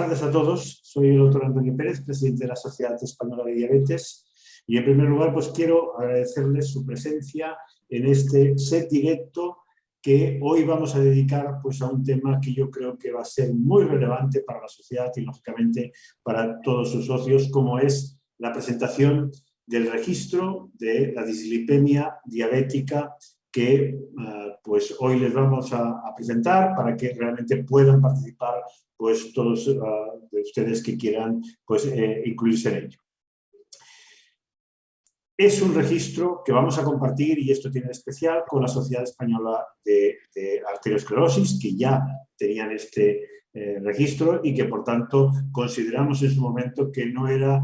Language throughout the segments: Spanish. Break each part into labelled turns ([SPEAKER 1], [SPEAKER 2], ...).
[SPEAKER 1] tardes a todos. Soy el doctor Antonio Pérez, presidente de la Sociedad Española de Diabetes. Y en primer lugar, pues quiero agradecerles su presencia en este set directo que hoy vamos a dedicar pues, a un tema que yo creo que va a ser muy relevante para la sociedad y, lógicamente, para todos sus socios, como es la presentación del registro de la dislipemia diabética que pues hoy les vamos a presentar para que realmente puedan participar pues todos de ustedes que quieran pues incluirse en ello. Es un registro que vamos a compartir, y esto tiene de especial, con la Sociedad Española de Arteriosclerosis, que ya tenían este registro y que, por tanto, consideramos en su momento que no era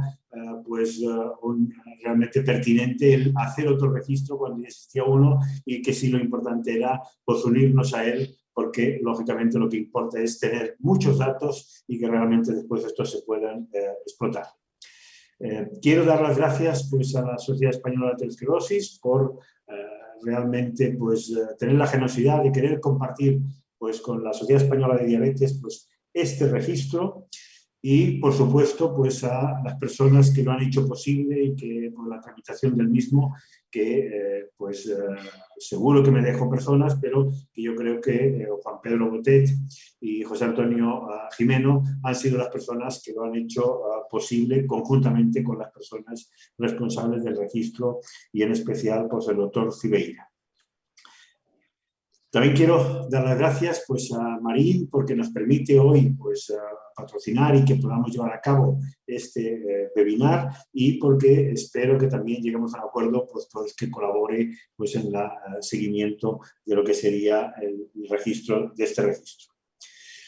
[SPEAKER 1] realmente pertinente el hacer otro registro cuando ya existía uno, y que sí lo importante era pues, unirnos a él, porque, lógicamente, lo que importa es tener muchos datos y que realmente después estos se puedan explotar. Quiero dar las gracias pues, a la Sociedad Española de Arteriosclerosis por realmente pues, tener la generosidad de querer compartir pues, con la Sociedad Española de Diabetes pues, este registro, y, por supuesto, pues, a las personas que lo han hecho posible y que por la tramitación del mismo, que seguro que me dejo personas, pero que yo creo que Juan Pedro Botet y José Antonio Jimeno han sido las personas que lo han hecho posible conjuntamente con las personas responsables del registro, y en especial pues, el doctor Cibeira. También quiero dar las gracias pues, a Marín, porque nos permite hoy pues, patrocinar y que podamos llevar a cabo este webinar, y porque espero que también lleguemos a un acuerdo pues, todos que colabore pues, en el seguimiento de lo que sería el registro de este registro.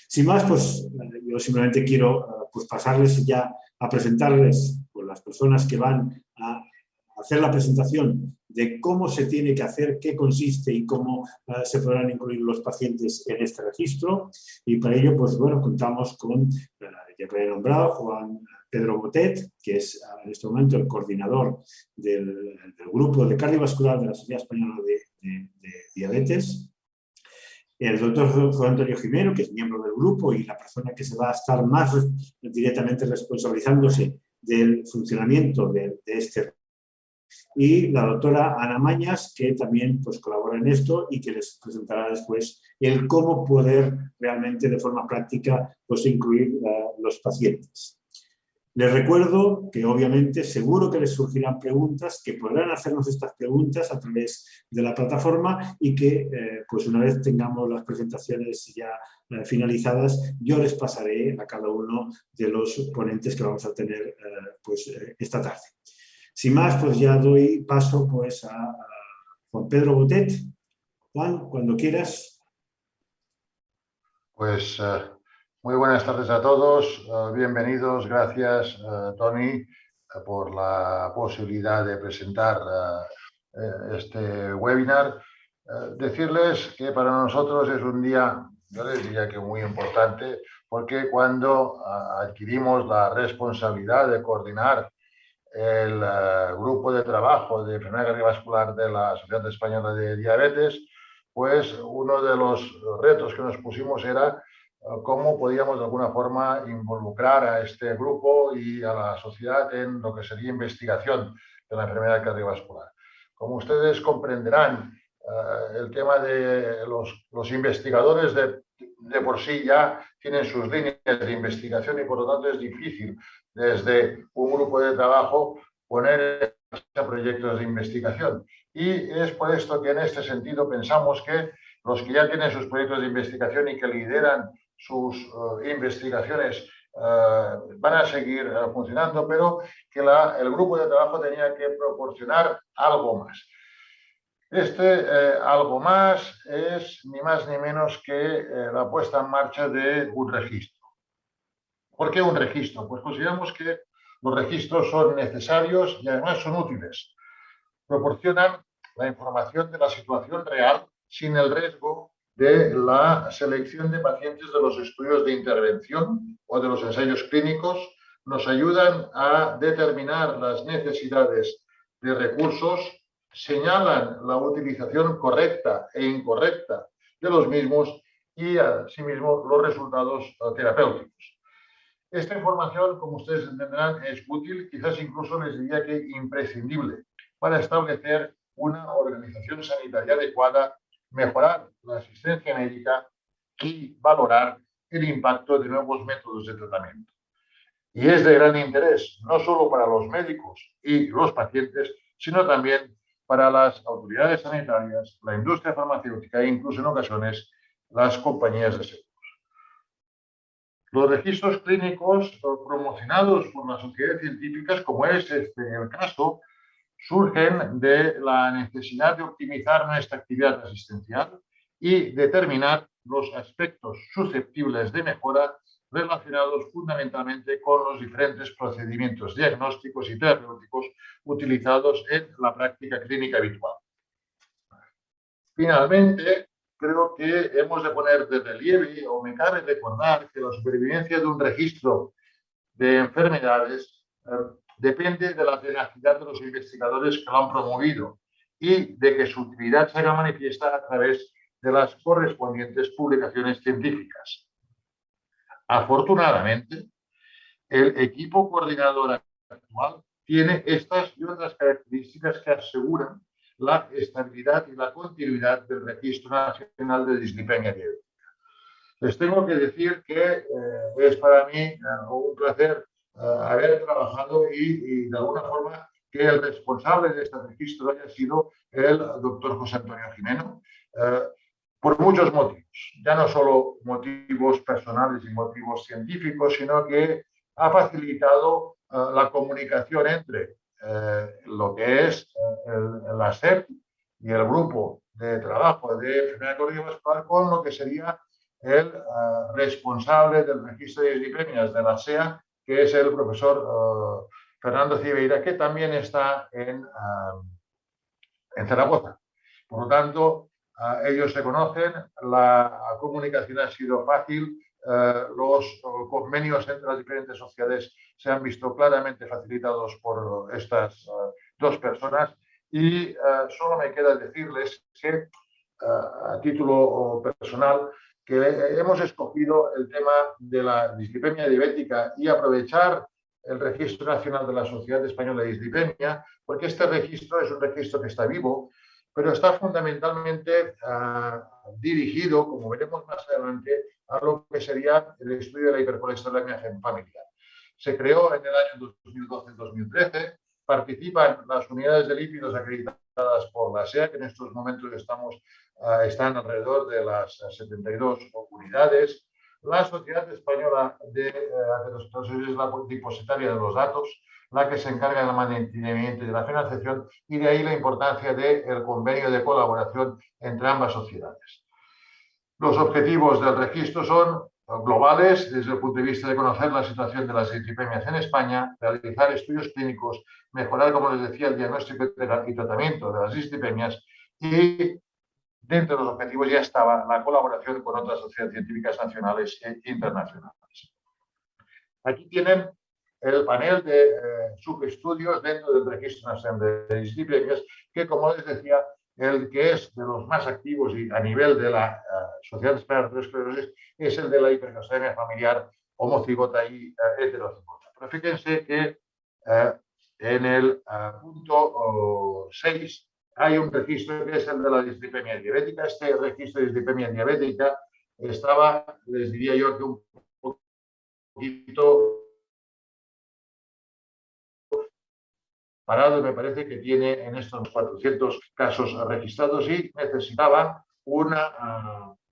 [SPEAKER 1] Sin más, pues yo simplemente quiero pues, pasarles ya a presentarles pues, las personas que van a hacer la presentación de cómo se tiene que hacer, qué consiste y cómo se podrán incluir los pacientes en este registro. Y para ello, pues bueno, contamos con, ya que he nombrado, Juan Pedro Botet, que es en este momento el coordinador del grupo de cardiovascular de la Sociedad Española de Diabetes. El doctor José Antonio Jimeno, que es miembro del grupo y la persona que se va a estar más directamente responsabilizándose del funcionamiento de este. Y la doctora Ana Mañas, que también pues, colabora en esto y que les presentará después el cómo poder realmente de forma práctica pues, incluir los pacientes. Les recuerdo que obviamente seguro que les surgirán preguntas, que podrán hacernos estas preguntas a través de la plataforma, y que pues una vez tengamos las presentaciones ya finalizadas, yo les pasaré a cada uno de los ponentes que vamos a tener esta tarde. Sin más, pues ya doy paso pues, a Juan Pedro Botet. Juan, cuando quieras.
[SPEAKER 2] Pues muy buenas tardes a todos, bienvenidos, gracias Tony por la posibilidad de presentar este webinar. Decirles que para nosotros es un día, yo les diría que muy importante, porque cuando adquirimos la responsabilidad de coordinar el grupo de trabajo de enfermedad cardiovascular de la Sociedad Española de Diabetes, pues uno de los retos que nos pusimos era cómo podíamos de alguna forma involucrar a este grupo y a la sociedad en lo que sería investigación de la enfermedad cardiovascular. Como ustedes comprenderán, el tema de los investigadores de por sí ya tienen sus líneas de investigación, y por lo tanto es difícil desde un grupo de trabajo poner en marcha proyectos de investigación. Y es por esto que en este sentido pensamos que los que ya tienen sus proyectos de investigación y que lideran sus investigaciones van a seguir funcionando, pero que el grupo de trabajo tenía que proporcionar algo más. Algo más es ni más ni menos que la puesta en marcha de un registro. ¿Por qué un registro? Pues consideramos que los registros son necesarios y además son útiles. Proporcionan la información de la situación real sin el riesgo de la selección de pacientes de los estudios de intervención o de los ensayos clínicos. Nos ayudan a determinar las necesidades de recursos, señalan la utilización correcta e incorrecta de los mismos y asimismo los resultados terapéuticos. Esta información, como ustedes entenderán, es útil, quizás incluso les diría que imprescindible, para establecer una organización sanitaria adecuada, mejorar la asistencia médica y valorar el impacto de nuevos métodos de tratamiento. Y es de gran interés, no solo para los médicos y los pacientes, sino también para las autoridades sanitarias, la industria farmacéutica e incluso en ocasiones las compañías de seguros. Los registros clínicos promocionados por las sociedades científicas, como es el caso, surgen de la necesidad de optimizar nuestra actividad asistencial y determinar los aspectos susceptibles de mejora relacionados fundamentalmente con los diferentes procedimientos diagnósticos y terapéuticos utilizados en la práctica clínica habitual. Finalmente, creo que hemos de poner de relieve, o me cabe recordar, que la supervivencia de un registro de enfermedades depende de la tenacidad de los investigadores que lo han promovido y de que su utilidad se haga manifiesta a través de las correspondientes publicaciones científicas. Afortunadamente, el equipo coordinador actual tiene estas y otras características que aseguran la estabilidad y la continuidad del Registro Nacional de Dislipemia Diabética. Les tengo que decir que es para mí un placer haber trabajado y de alguna forma que el responsable de este registro haya sido el doctor José Antonio Gimeno, por muchos motivos, ya no solo motivos personales y motivos científicos, sino que ha facilitado la comunicación entre lo que es la SEP y el grupo de trabajo de enfermedad cardiovascular con lo que sería el responsable del registro de dislipemias de la SEA, que es el profesor Fernando Cibeira, que también está en Zaragoza. Por lo tanto, ellos se conocen, la comunicación ha sido fácil, los convenios entre las diferentes sociedades se han visto claramente facilitados por estas dos personas y solo me queda decirles que, a título personal, que hemos escogido el tema de la dislipemia diabética y aprovechar el Registro Nacional de la Sociedad Española de Dislipemia, porque este registro es un registro que está vivo, pero está fundamentalmente dirigido, como veremos más adelante, a lo que sería el estudio de la hipercolesterolemia familiar. Se creó en el año 2012-2013, participan las unidades de lípidos acreditadas por la SEA, que en estos momentos están alrededor de las 72 unidades. La Sociedad Española de Aterosclerosis es la depositaria de los datos, la que se encarga del mantenimiento y de la financiación, y de ahí la importancia del convenio de colaboración entre ambas sociedades. Los objetivos del registro son globales, desde el punto de vista de conocer la situación de las dislipemias en España, realizar estudios clínicos, mejorar, como les decía, el diagnóstico y tratamiento de las dislipemias, y dentro de los objetivos ya estaba la colaboración con otras sociedades científicas nacionales e internacionales. Aquí tienen el panel de subestudios dentro del Registro Nacional de Dislipemias, que, como les decía, el que es de los más activos y a nivel de la Sociedad Española de Esclerosis es el de la hipercolesterolemia familiar homocigota y heterocigota. Pero fíjense que en el punto 6 hay un registro que es el de la dislipemia diabética. Este registro de dislipemia diabética estaba, les diría yo, que un poquito parado, me parece que tiene en estos 400 casos registrados y necesitaba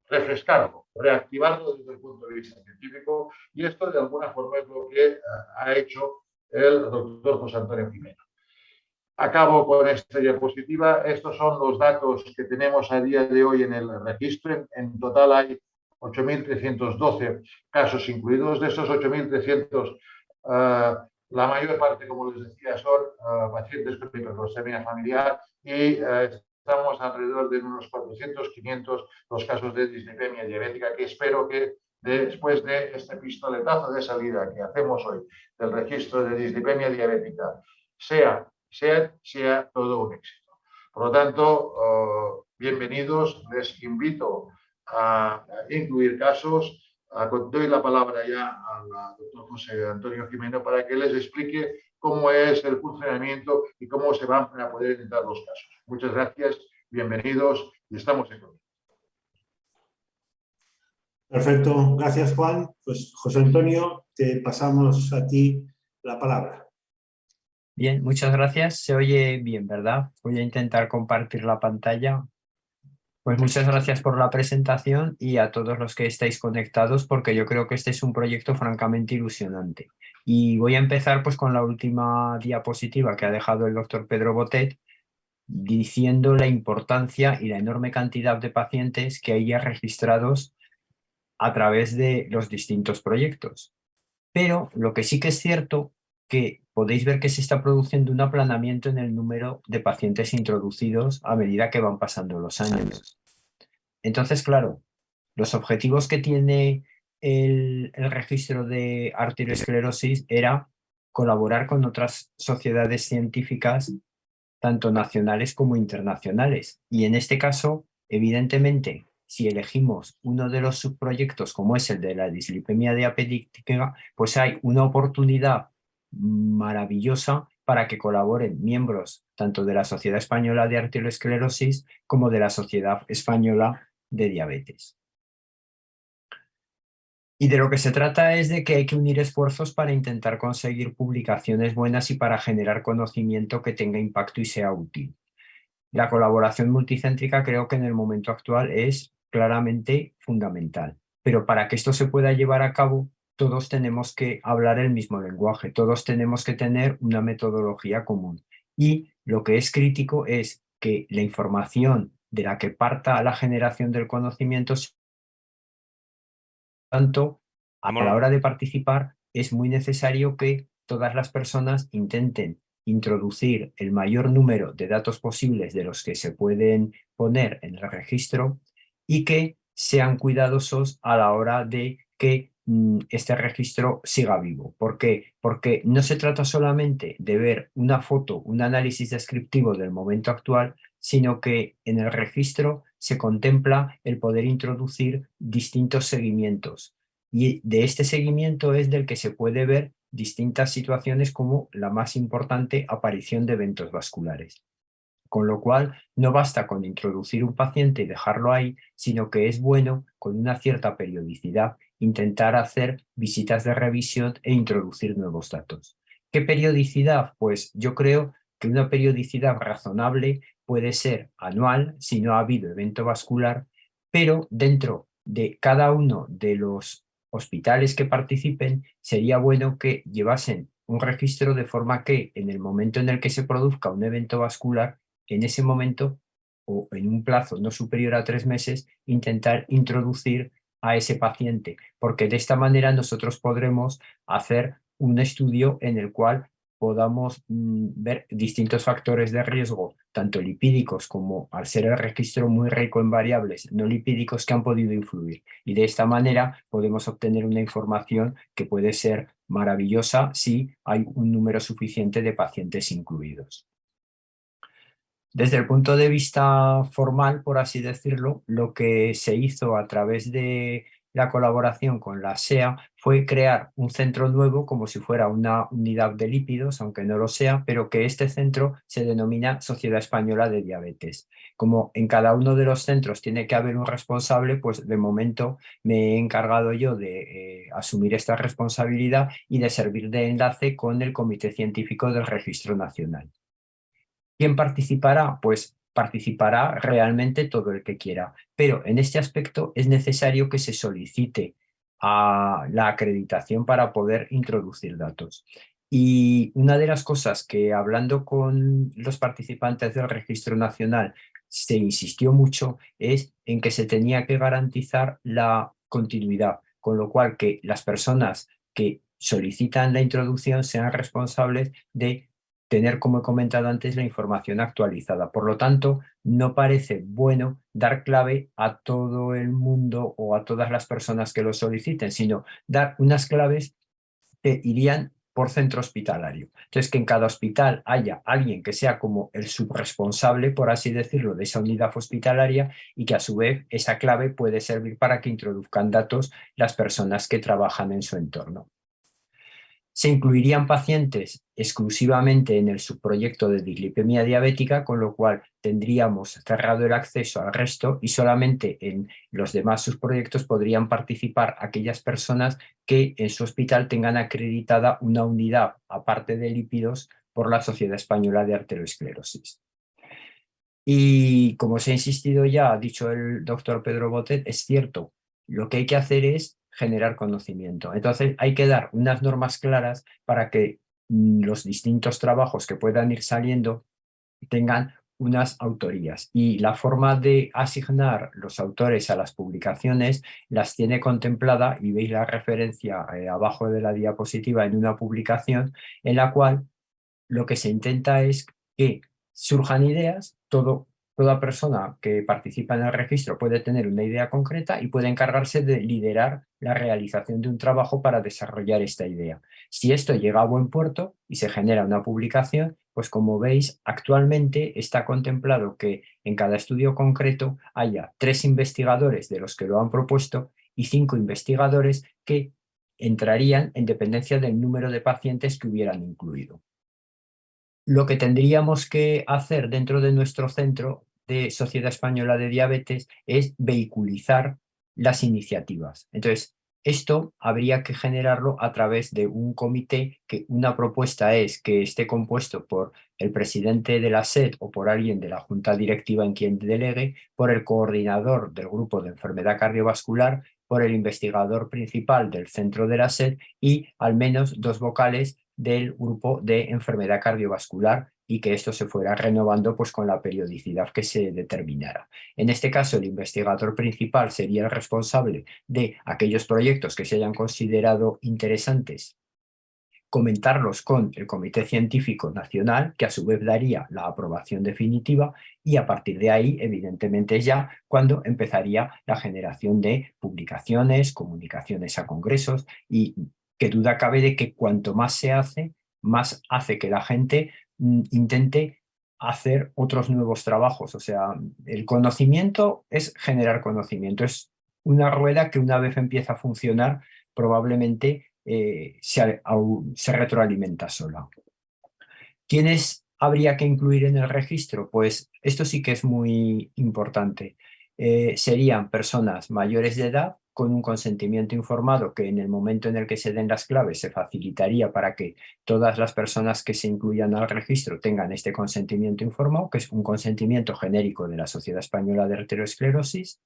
[SPEAKER 2] refrescarlo, reactivarlo desde el punto de vista científico, y esto de alguna forma es lo que ha hecho el doctor José Antonio Gimeno. Acabo con esta diapositiva. Estos son los datos que tenemos a día de hoy en el registro. En total hay 8.312 casos incluidos. De esos 8.300, la mayor parte, como les decía, son pacientes con hipercolesterolemia familiar y estamos alrededor de unos 400, 500 los casos de dislipemia diabética, que espero que después de este pistoletazo de salida que hacemos hoy del registro de dislipemia diabética sea todo un éxito. Por lo tanto, bienvenidos. Les invito a incluir casos. Doy la palabra ya al doctor José Antonio Jimeno para que les explique cómo es el funcionamiento y cómo se van a poder intentar los casos. Muchas gracias, bienvenidos y estamos en contacto.
[SPEAKER 1] Perfecto, gracias Juan. Pues José Antonio, te pasamos a ti la palabra.
[SPEAKER 3] Bien, muchas gracias. Se oye bien, ¿verdad? Voy a intentar compartir la pantalla. Pues muchas gracias por la presentación y a todos los que estáis conectados, porque yo creo que este es un proyecto francamente ilusionante. Y voy a empezar pues con la última diapositiva que ha dejado el doctor Pedro Botet, diciendo la importancia y la enorme cantidad de pacientes que hay ya registrados a través de los distintos proyectos. Pero lo que sí que es cierto, que podéis ver que se está produciendo un aplanamiento en el número de pacientes introducidos a medida que van pasando los años. Entonces, claro, los objetivos que tiene el registro de arteriosclerosis era colaborar con otras sociedades científicas, tanto nacionales como internacionales. Y en este caso, evidentemente, si elegimos uno de los subproyectos como es el de la dislipemia diabética, pues hay una oportunidad maravillosa para que colaboren miembros tanto de la Sociedad Española de Arteriosclerosis como de la Sociedad Española de Diabetes. Y de lo que se trata es de que hay que unir esfuerzos para intentar conseguir publicaciones buenas y para generar conocimiento que tenga impacto y sea útil. La colaboración multicéntrica creo que en el momento actual es claramente fundamental, pero para que esto se pueda llevar a cabo, todos tenemos que hablar el mismo lenguaje, todos tenemos que tener una metodología común. Y lo que es crítico es que la información de la que parta la generación del conocimiento, tanto, a la hora de participar, es muy necesario que todas las personas intenten introducir el mayor número de datos posibles de los que se pueden poner en el registro y que sean cuidadosos a la hora de que este registro siga vivo. ¿Por qué? Porque no se trata solamente de ver una foto, un análisis descriptivo del momento actual, sino que en el registro se contempla el poder introducir distintos seguimientos. Y de este seguimiento es del que se puede ver distintas situaciones como la más importante, aparición de eventos vasculares. Con lo cual, no basta con introducir un paciente y dejarlo ahí, sino que es bueno, con una cierta periodicidad, intentar hacer visitas de revisión e introducir nuevos datos. ¿Qué periodicidad? Pues yo creo que una periodicidad razonable puede ser anual, si no ha habido evento vascular, pero dentro de cada uno de los hospitales que participen, sería bueno que llevasen un registro de forma que en el momento en el que se produzca un evento vascular, en ese momento o en un plazo no superior a 3 meses, intentar introducir a ese paciente, porque de esta manera nosotros podremos hacer un estudio en el cual podamos ver distintos factores de riesgo, tanto lipídicos como, al ser el registro muy rico en variables no lipídicos, que han podido influir. Y de esta manera podemos obtener una información que puede ser maravillosa si hay un número suficiente de pacientes incluidos. Desde el punto de vista formal, por así decirlo, lo que se hizo a través de la colaboración con la SEA fue crear un centro nuevo como si fuera una unidad de lípidos, aunque no lo sea, pero que este centro se denomina Sociedad Española de Diabetes. Como en cada uno de los centros tiene que haber un responsable, pues de momento me he encargado yo de asumir esta responsabilidad y de servir de enlace con el Comité Científico del Registro Nacional. ¿Quién participará? Pues participará realmente todo el que quiera, pero en este aspecto es necesario que se solicite a la acreditación para poder introducir datos. Y una de las cosas que, hablando con los participantes del Registro Nacional, se insistió mucho es en que se tenía que garantizar la continuidad, con lo cual que las personas que solicitan la introducción sean responsables de tener, como he comentado antes, la información actualizada. Por lo tanto, no parece bueno dar clave a todo el mundo o a todas las personas que lo soliciten, sino dar unas claves que irían por centro hospitalario. Entonces, que en cada hospital haya alguien que sea como el subresponsable, por así decirlo, de esa unidad hospitalaria y que a su vez esa clave puede servir para que introduzcan datos las personas que trabajan en su entorno. Se incluirían pacientes exclusivamente en el subproyecto de dislipemia diabética, con lo cual tendríamos cerrado el acceso al resto y solamente en los demás subproyectos podrían participar aquellas personas que en su hospital tengan acreditada una unidad aparte de lípidos por la Sociedad Española de Arteriosclerosis. Y como se ha insistido ya, ha dicho el doctor Pedro Botet, es cierto, lo que hay que hacer es generar conocimiento. Entonces hay que dar unas normas claras para que los distintos trabajos que puedan ir saliendo tengan unas autorías. Y la forma de asignar los autores a las publicaciones las tiene contemplada, y veis la referencia abajo de la diapositiva, en una publicación en la cual lo que se intenta es que surjan ideas, toda persona que participa en el registro puede tener una idea concreta y puede encargarse de liderar la realización de un trabajo para desarrollar esta idea. Si esto llega a buen puerto y se genera una publicación, pues como veis, actualmente está contemplado que en cada estudio concreto haya 3 investigadores de los que lo han propuesto y 5 investigadores que entrarían en dependencia del número de pacientes que hubieran incluido. Lo que tendríamos que hacer dentro de nuestro centro de Sociedad Española de Diabetes es vehiculizar las iniciativas. Entonces, esto habría que generarlo a través de un comité, que una propuesta es que esté compuesto por el presidente de la SED o por alguien de la junta directiva en quien delegue, por el coordinador del grupo de enfermedad cardiovascular, por el investigador principal del centro de la SED y al menos 2 vocales del grupo de enfermedad cardiovascular, y que esto se fuera renovando pues con la periodicidad que se determinara. En este caso, el investigador principal sería el responsable de aquellos proyectos que se hayan considerado interesantes, comentarlos con el Comité Científico Nacional, que a su vez daría la aprobación definitiva, y a partir de ahí, evidentemente, ya cuando empezaría la generación de publicaciones, comunicaciones a congresos, y qué duda cabe de que cuanto más se hace, más hace que la gente intente hacer otros nuevos trabajos. O sea, el conocimiento es generar conocimiento, es una rueda que una vez empieza a funcionar, probablemente se retroalimenta sola. ¿Quiénes habría que incluir en el registro? Pues esto sí que es muy importante. Serían personas mayores de edad con un consentimiento informado, que en el momento en el que se den las claves se facilitaría para que todas las personas que se incluyan al registro tengan este consentimiento informado, que es un consentimiento genérico de la Sociedad Española de Arteriosclerosis.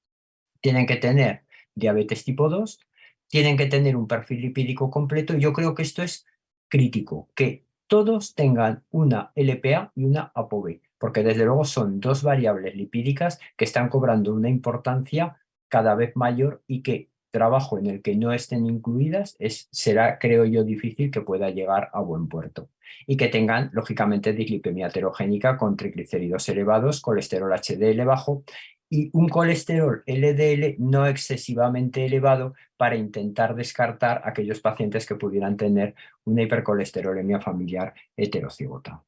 [SPEAKER 3] Tienen que tener diabetes tipo 2, tienen que tener un perfil lipídico completo. Yo creo que esto es crítico, que todos tengan una LPA y una ApoB, porque desde luego son 2 variables lipídicas que están cobrando una importancia cada vez mayor, y que trabajo en el que no estén incluidas será, creo yo, difícil que pueda llegar a buen puerto. Y que tengan, lógicamente, dislipemia heterogénica con triglicéridos elevados, colesterol HDL bajo y un colesterol LDL no excesivamente elevado, para intentar descartar aquellos pacientes que pudieran tener una hipercolesterolemia familiar heterocigota.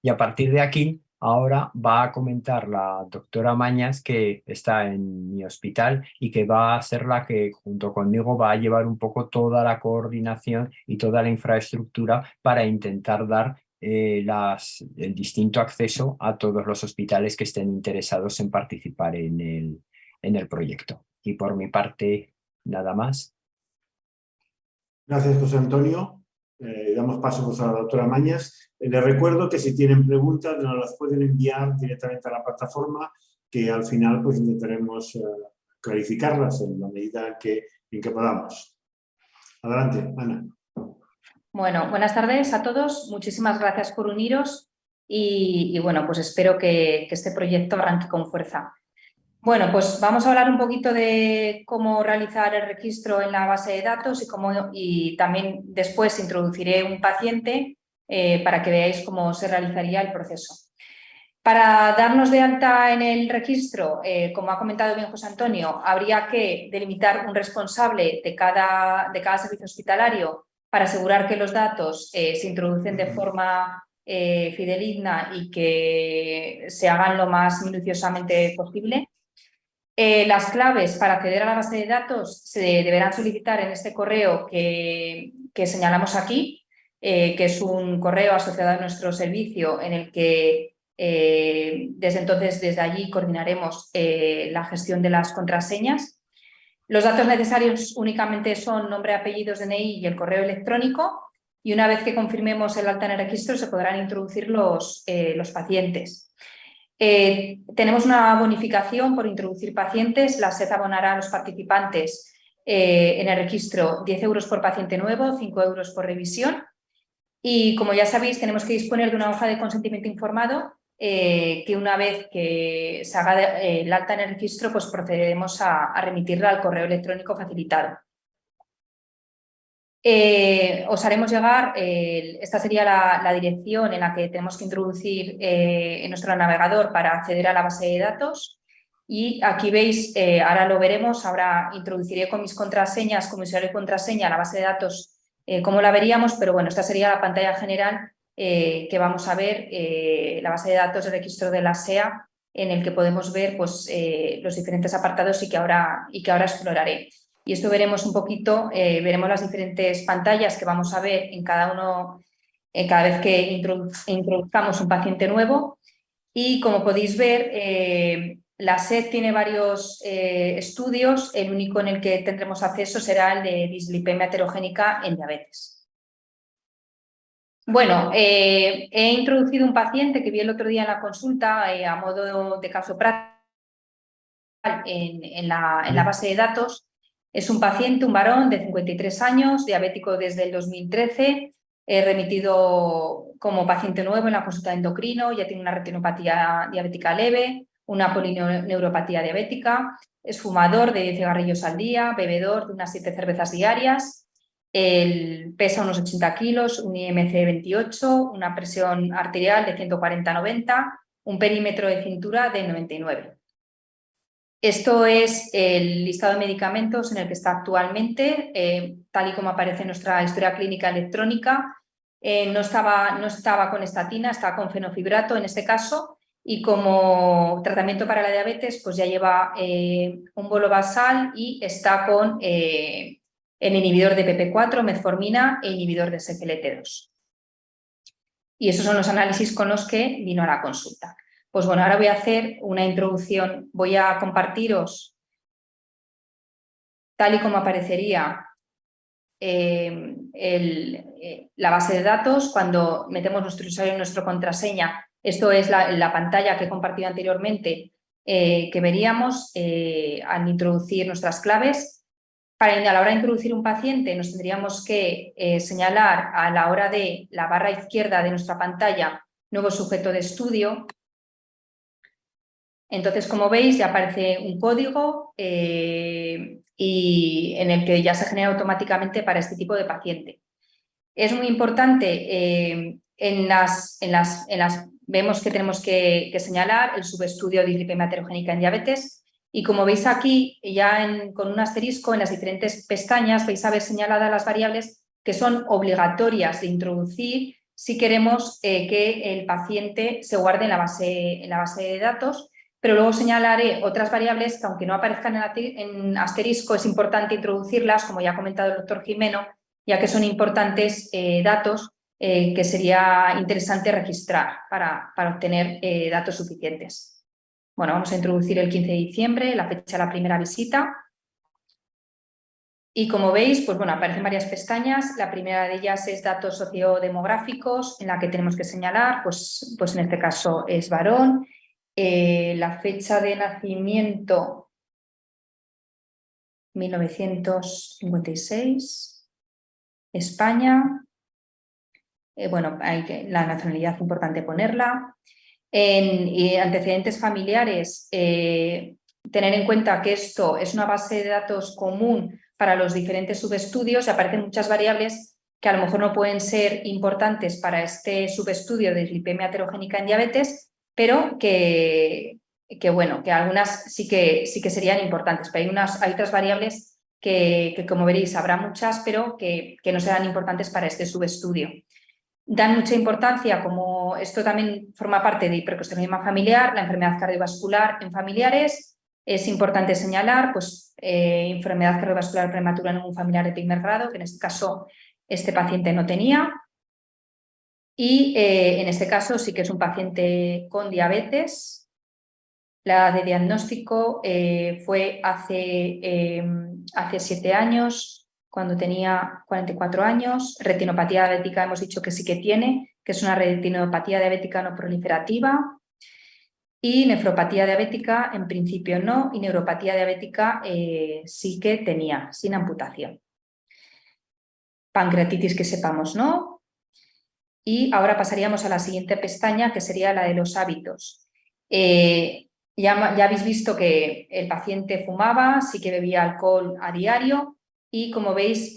[SPEAKER 3] Y a partir de aquí, ahora va a comentar la doctora Mañas, que está en mi hospital y que va a ser la que junto conmigo va a llevar un poco toda la coordinación y toda la infraestructura para intentar dar el distinto acceso a todos los hospitales que estén interesados en participar en el proyecto. Y por mi parte, nada más.
[SPEAKER 1] Gracias, José Antonio. Damos paso pues, a la doctora Mañas. Les recuerdo que si tienen preguntas nos las pueden enviar directamente a la plataforma, que al final pues, intentaremos clarificarlas en la medida en que podamos. Adelante, Ana.
[SPEAKER 4] Bueno, buenas tardes a todos. Muchísimas gracias por uniros y bueno, pues espero que este proyecto arranque con fuerza. Bueno, pues vamos a hablar un poquito de cómo realizar el registro en la base de datos y también después introduciré un paciente para que veáis cómo se realizaría el proceso. Para darnos de alta en el registro, como ha comentado bien José Antonio, habría que delimitar un responsable de cada servicio hospitalario para asegurar que los datos se introducen de forma fidedigna y que se hagan lo más minuciosamente posible. Las claves para acceder a la base de datos se deberán solicitar en este correo que señalamos aquí, que es un correo asociado a nuestro servicio en el que desde allí coordinaremos la gestión de las contraseñas. Los datos necesarios únicamente son nombre, apellidos, DNI y el correo electrónico, y una vez que confirmemos el alta en el registro se podrán introducir los pacientes. Tenemos una bonificación por introducir pacientes. La SED abonará a los participantes en el registro 10 euros por paciente nuevo, 5 euros por revisión. Y como ya sabéis, tenemos que disponer de una hoja de consentimiento informado que una vez que se haga el alta en el registro, pues procederemos a remitirla al correo electrónico facilitado. Os haremos llegar, esta sería la dirección en la que tenemos que introducir en nuestro navegador para acceder a la base de datos. Y aquí veis, ahora lo veremos, ahora introduciré con mis contraseñas, como usuario y contraseña, la base de datos, cómo la veríamos, pero bueno, esta sería la pantalla general que vamos a ver, la base de datos de registro de la SEA, en el que podemos ver pues, los diferentes apartados y que ahora exploraré. Y esto veremos un poquito, veremos las diferentes pantallas que vamos a ver en cada vez que introduzcamos un paciente nuevo. Y como podéis ver, la SED tiene varios estudios. El único en el que tendremos acceso será el de dislipemia heterogénica en diabetes. Bueno, he introducido un paciente que vi el otro día en la consulta a modo de caso práctico en la base de datos. Es un paciente, un varón de 53 años, diabético desde el 2013, remitido como paciente nuevo en la consulta de endocrino, ya tiene una retinopatía diabética leve, una polineuropatía diabética, es fumador de 10 cigarrillos al día, bebedor de unas 7 cervezas diarias, pesa unos 80 kilos, un IMC 28, una presión arterial de 140/90, un perímetro de cintura de 99. Esto es el listado de medicamentos en el que está actualmente, tal y como aparece en nuestra historia clínica electrónica. No estaba con estatina, estaba con fenofibrato en este caso, y como tratamiento para la diabetes pues ya lleva un bolo basal y está con el inhibidor de PP4, metformina e inhibidor de SGLT2. Y esos son los análisis con los que vino a la consulta. Pues bueno, ahora voy a hacer una introducción, voy a compartiros tal y como aparecería la base de datos cuando metemos nuestro usuario y nuestra contraseña. Esto es la pantalla que he compartido anteriormente que veríamos al introducir nuestras claves. A la hora de introducir un paciente nos tendríamos que señalar a la hora de la barra izquierda de nuestra pantalla nuevo sujeto de estudio. Entonces, como veis, ya aparece un código y en el que ya se genera automáticamente para este tipo de paciente. Es muy importante, vemos que tenemos que señalar el subestudio de dislipemia heterogénica en diabetes, y como veis aquí, ya con un asterisco en las diferentes pestañas vais a ver señaladas las variables que son obligatorias de introducir si queremos que el paciente se guarde en la base de datos. Pero luego señalaré otras variables que, aunque no aparezcan en asterisco, es importante introducirlas, como ya ha comentado el doctor Jimeno, ya que son importantes datos que sería interesante registrar para obtener datos suficientes. Bueno, vamos a introducir el 15 de diciembre, la fecha de la primera visita. Y como veis, pues bueno, aparecen varias pestañas. La primera de ellas es datos sociodemográficos, en la que tenemos que señalar, pues en este caso es varón. La fecha de nacimiento 1956, España, bueno, la nacionalidad importante ponerla. Y antecedentes familiares, tener en cuenta que esto es una base de datos común para los diferentes subestudios y aparecen muchas variables que a lo mejor no pueden ser importantes para este subestudio de dislipemia heterogénica en diabetes, pero que algunas sí que serían importantes, pero hay otras variables que como veréis habrá muchas, pero que no serán importantes para este subestudio. Dan mucha importancia, como esto también forma parte de hipercolesterolemia familiar, la enfermedad cardiovascular en familiares. Es importante señalar pues, enfermedad cardiovascular prematura en un familiar de primer grado, que en este caso este paciente no tenía. Y en este caso sí que es un paciente con diabetes. La de diagnóstico fue hace 7 años, cuando tenía 44 años. Retinopatía diabética hemos dicho que sí que tiene, que es una retinopatía diabética no proliferativa. Y nefropatía diabética en principio no, y neuropatía diabética sí que tenía, sin amputación. Pancreatitis que sepamos no. Y ahora pasaríamos a la siguiente pestaña, que sería la de los hábitos. Ya habéis visto que el paciente fumaba, sí que bebía alcohol a diario y, como veis,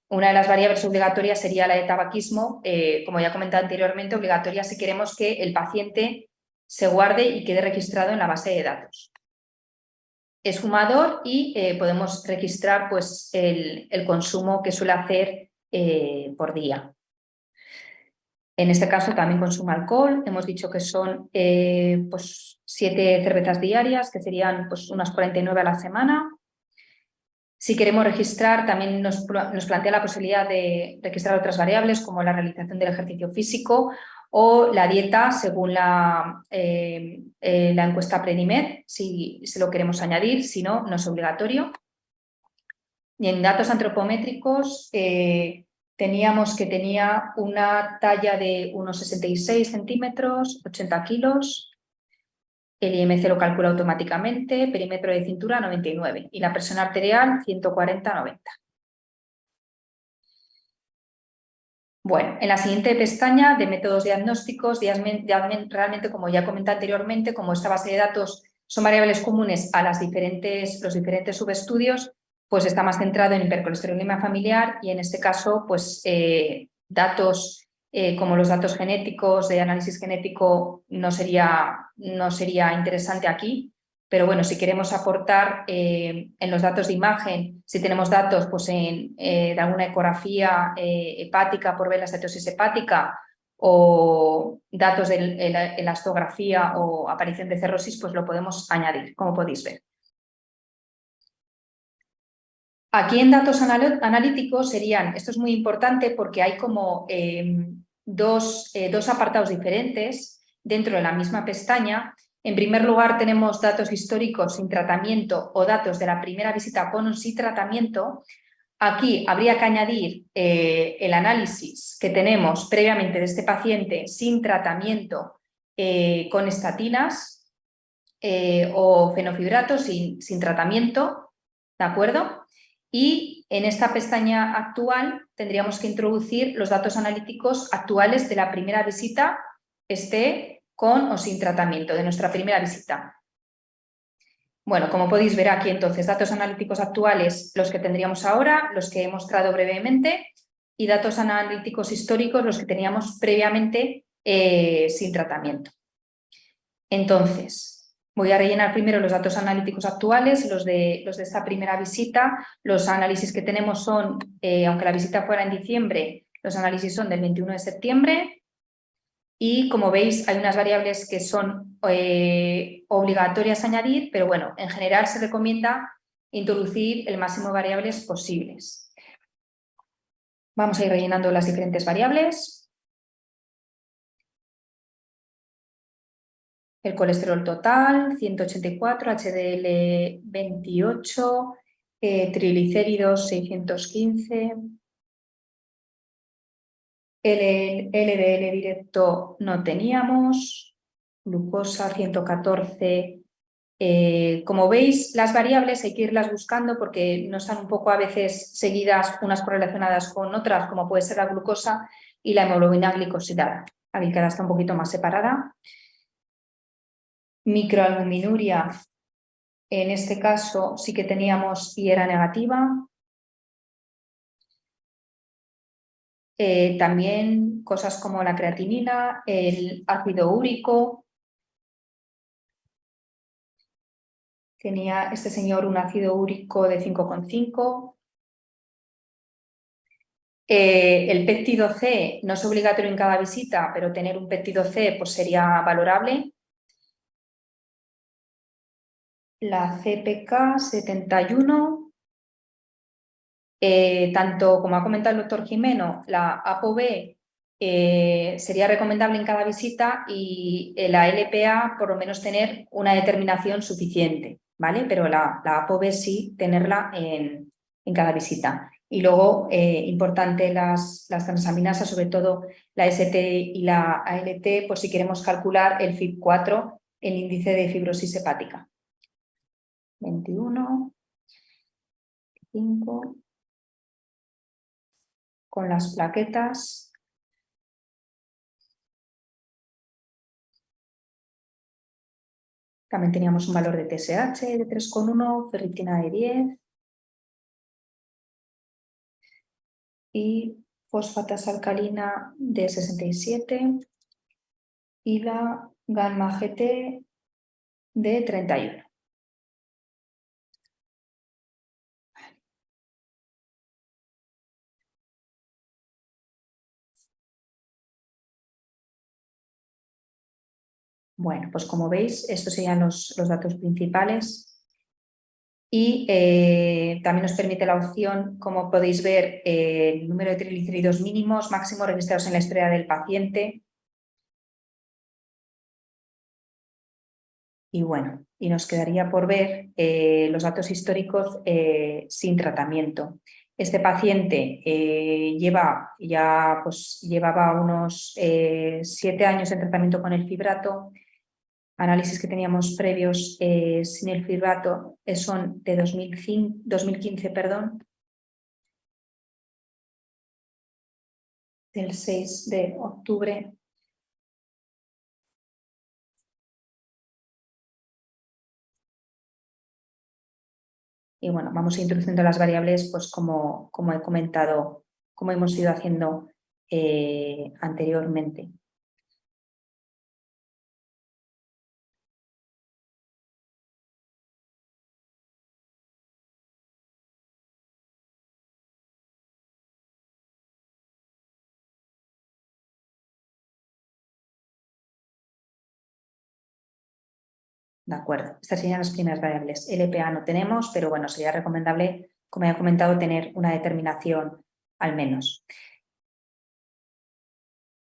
[SPEAKER 4] una de las variables obligatorias sería la de tabaquismo. Como ya he comentado anteriormente, obligatoria si queremos que el paciente se guarde y quede registrado en la base de datos. Es fumador y podemos registrar pues, el consumo que suele hacer por día. En este caso también consume alcohol. Hemos dicho que son pues 7 cervezas diarias, que serían pues, unas 49 a la semana. Si queremos registrar, también nos plantea la posibilidad de registrar otras variables, como la realización del ejercicio físico o la dieta, según la encuesta Predimed, si lo queremos añadir. Si no, no es obligatorio. Y en datos antropométricos teníamos que tenía una talla de unos 66 centímetros, 80 kilos. El IMC lo calcula automáticamente, perímetro de cintura 99 y la presión arterial 140/90. Bueno, en la siguiente pestaña de métodos diagnósticos, realmente, como ya comenté anteriormente, como esta base de datos son variables comunes a los diferentes subestudios, pues está más centrado en hipercolesterolemia familiar y en este caso, pues datos como los datos genéticos de análisis genético no sería interesante aquí, pero bueno, si queremos aportar en los datos de imagen, si tenemos datos pues, de alguna ecografía hepática por ver la cetosis hepática o datos de elastografía o aparición de cirrosis, pues lo podemos añadir, como podéis ver. Aquí en datos analíticos serían, esto es muy importante porque hay como dos apartados diferentes dentro de la misma pestaña. En primer lugar tenemos datos históricos sin tratamiento o datos de la primera visita con o sin tratamiento. Aquí habría que añadir el análisis que tenemos previamente de este paciente sin tratamiento con estatinas o fenofibratos sin tratamiento, ¿de acuerdo? Y en esta pestaña actual tendríamos que introducir los datos analíticos actuales de la primera visita, esté con o sin tratamiento, de nuestra primera visita. Bueno, como podéis ver aquí, entonces, datos analíticos actuales, los que tendríamos ahora, los que he mostrado brevemente, y datos analíticos históricos, los que teníamos previamente sin tratamiento. Entonces, voy a rellenar primero los datos analíticos actuales, los de esta primera visita. Los análisis que tenemos son, aunque la visita fuera en diciembre, los análisis son del 21 de septiembre. Y como veis, hay unas variables que son obligatorias a añadir, pero bueno, en general se recomienda introducir el máximo de variables posibles. Vamos a ir rellenando las diferentes variables. El colesterol total, 184, HDL 28, triglicéridos 615, LDL directo no teníamos, glucosa 114. Como veis, las variables hay que irlas buscando porque no están un poco a veces seguidas unas correlacionadas con otras, como puede ser la glucosa y la hemoglobina glicosilada. La glicada está un poquito más separada. Microalbuminuria, en este caso sí que teníamos y era negativa. También cosas como la creatinina, el ácido úrico, Tenía este señor un ácido úrico de 5,5. El péptido C no es obligatorio en cada visita, pero tener un péptido C pues, sería valorable. La CPK 71, tanto como ha comentado el doctor Jimeno, la ApoB sería recomendable en cada visita y la LPA por lo menos tener una determinación suficiente, ¿vale? Pero la ApoB sí tenerla en cada visita. Y luego, importante las transaminasas, sobre todo la ST y la ALT, por si queremos calcular el FIB4, el índice de fibrosis hepática. 21, 5, con las plaquetas. También teníamos un valor de TSH de 3,1, ferritina de 10 y fosfatasa alcalina de 67 y la gamma GT de 31. Bueno, pues como veis, estos serían los datos principales y también nos permite la opción, como podéis ver, el número de triglicéridos mínimos, máximos registrados en la historia del paciente. Y bueno, y nos quedaría por ver los datos históricos sin tratamiento. Este paciente llevaba unos 7 años en tratamiento con el fibrato. Análisis que teníamos previos sin el fibrato son de 2015, del 6 de octubre. Y bueno, vamos introduciendo las variables, pues como he comentado, como hemos ido haciendo anteriormente. De acuerdo, estas serían las primeras variables. LPA no tenemos, pero bueno, sería recomendable, como he comentado, tener una determinación al menos.